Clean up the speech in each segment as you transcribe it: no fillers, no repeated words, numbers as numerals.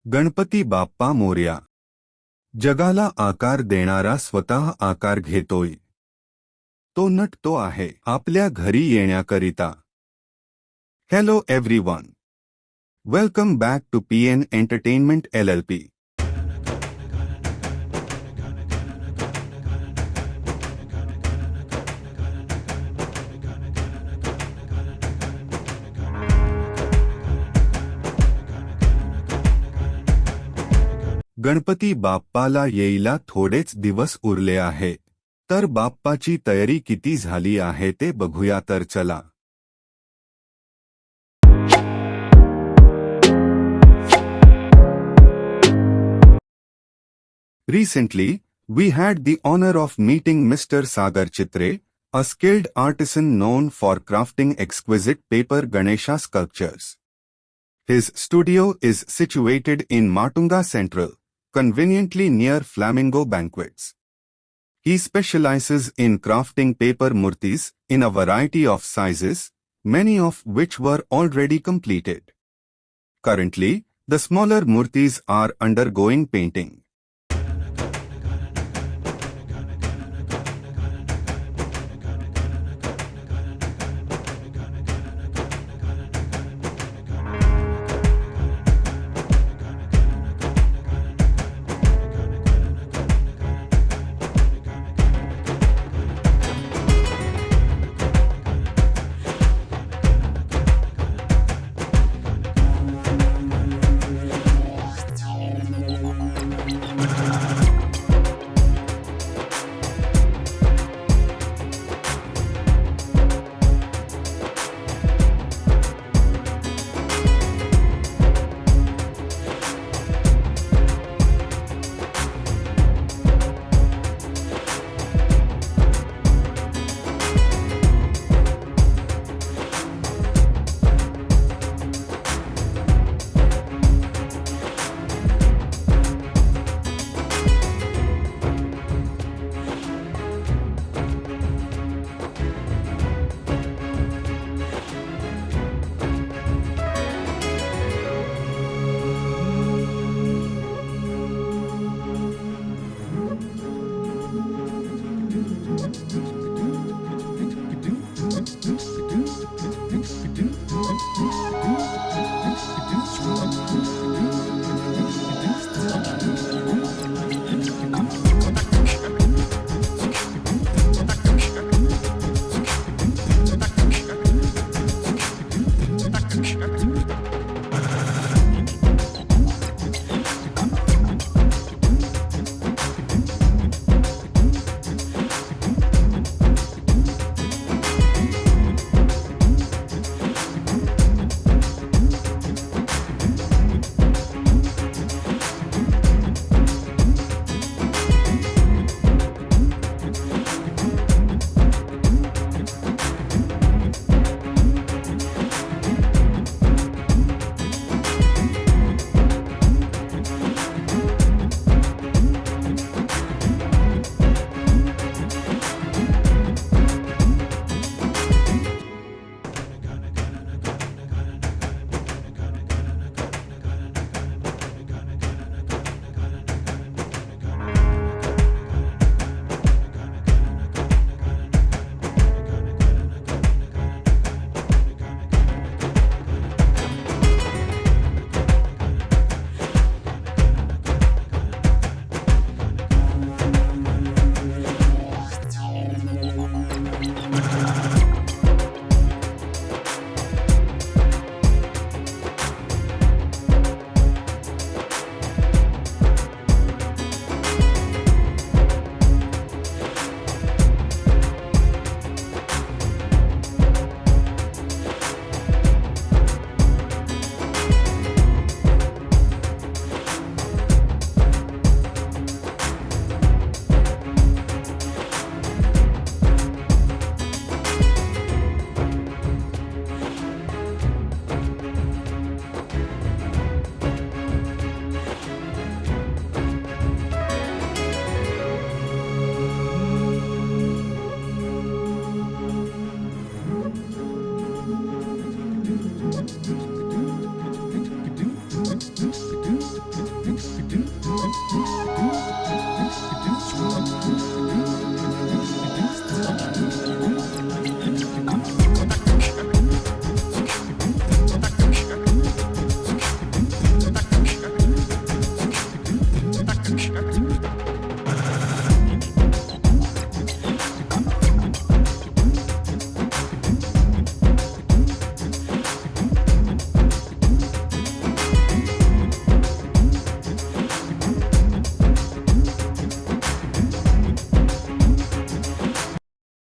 गणपती बाप्पा मोरया. जगाला आकार देणारा स्वतः आकार घेतोय. तो नटतो आहे आपल्या घरी येण्याकरिता. Hello everyone. Welcome back to PN Entertainment LLP. Ganpati बाप्पाला येईला थोडेच दिवस उरले आहे. तर बाप्पाची तयारी किती झाली आहे ते बघूया तर चला. Recently, we had the honor of meeting Mr. Sagar Chitale, a skilled artisan known for crafting exquisite paper Ganesha sculptures. His studio is situated in Matunga Central, conveniently near Flamingo Banquets. He specializes in crafting paper murtis in a variety of sizes, many of which were already completed. Currently, the smaller murtis are undergoing painting.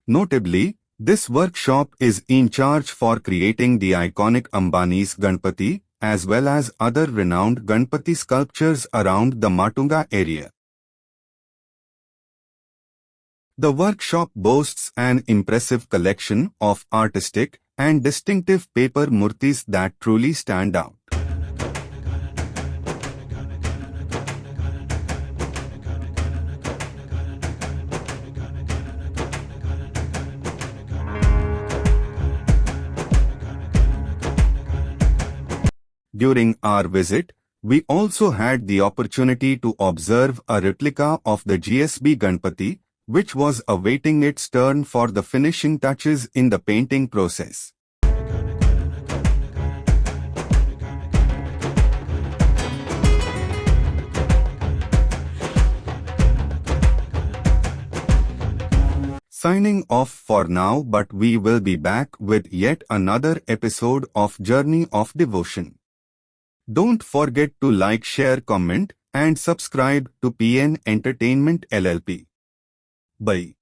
Notably, this workshop is in charge for creating the iconic Ambani's Ganpati as well as other renowned Ganpati sculptures around the Matunga area. The workshop boasts an impressive collection of artistic and distinctive paper murtis that truly stand out. During our visit, we also had the opportunity to observe a replica of the GSB Ganpati, which was awaiting its turn for the finishing touches in the painting process. Signing off for now, but we will be back with yet another episode of Journey of Devotion. Don't forget to like, share, comment, and subscribe to PN Entertainment LLP. Bye.